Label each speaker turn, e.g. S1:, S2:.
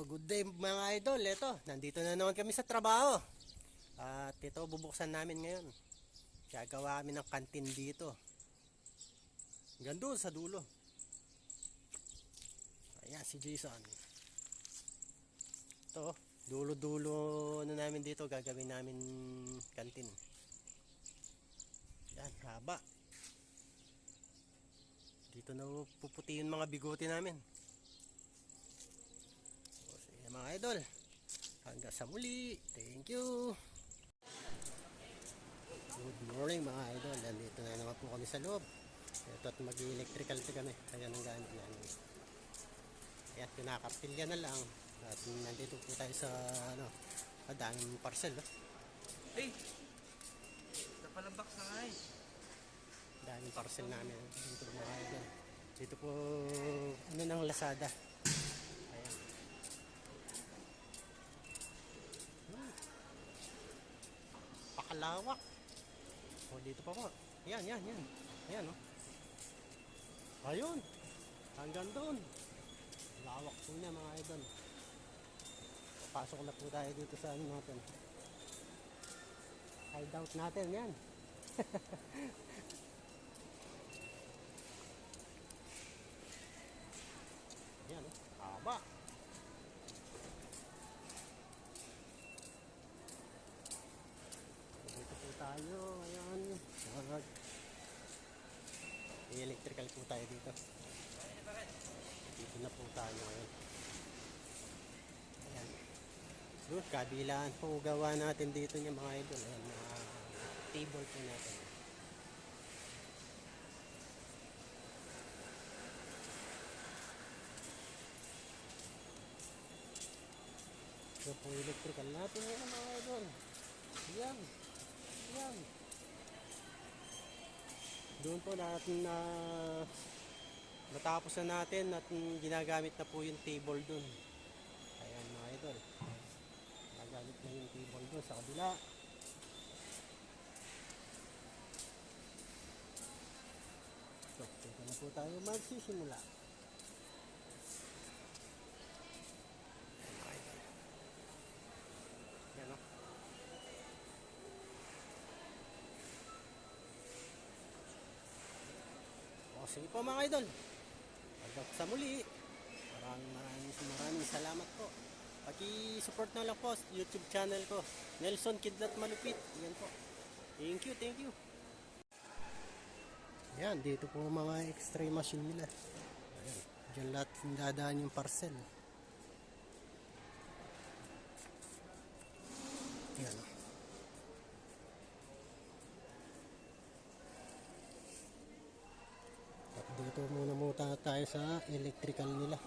S1: Good day mga idol. Ito, nandito na naman kami sa trabaho. At ito, bubuksan namin ngayon. Gagawa kami ng kantin dito. Hanggang doon sa dulo. Ayan, si Jason. Ito, dulo-dulo na namin dito. Gagawin namin kantin. Yan, haba. Dito na puputi yung mga bigote namin. Mga idol, hanggang sa muli. Thank you. Good morning mga idol. Nandito na naman po kami sa loob. Ito at mag-electrical pa kami. Kaya nang gamit namin. Kaya pinakapilya na lang. At nandito po tayo sa daming parcel.
S2: Hey! Ito pala box na nga eh.
S1: Daming parcel namin dito mga idol. Dito po ng Lazada. Ayan. Pakalawak. O dito pa po. Yan. Ayan o. Ayun. Hanggang doon. Lawak po niya mga idol. Pasok na po tayo dito sa natin. Hideout natin yan. Yan o. Haba. Dito po tayo ngayon. I-electrical po tayo dito. Dito na po tayo ngayon. Ayan. Doon, kabilaan po gawa natin dito niya mga idol. Ayan, mga table po natin. Ito po electrical natin ngayon mga idol. Yan. Doon po natin na natapos na natin at ginagamit na po yung table doon. Ayan mga idol. Ginagamit na yung table doon sa kabila. So, dito na po tayo magsisimula. Ayan mga idol. Yan o. O, sige po mga idol. Hanggang sa muli. Maraming salamat po. Paki-support na lang po YouTube channel ko. Nelson Kidlat Malupit. Yan po. Thank you. Yan, dito po mga x-ray machine nila. Ayan. Diyan lahat dadaan yung parcel. Yan. At dito muna tayo sa electrical nila.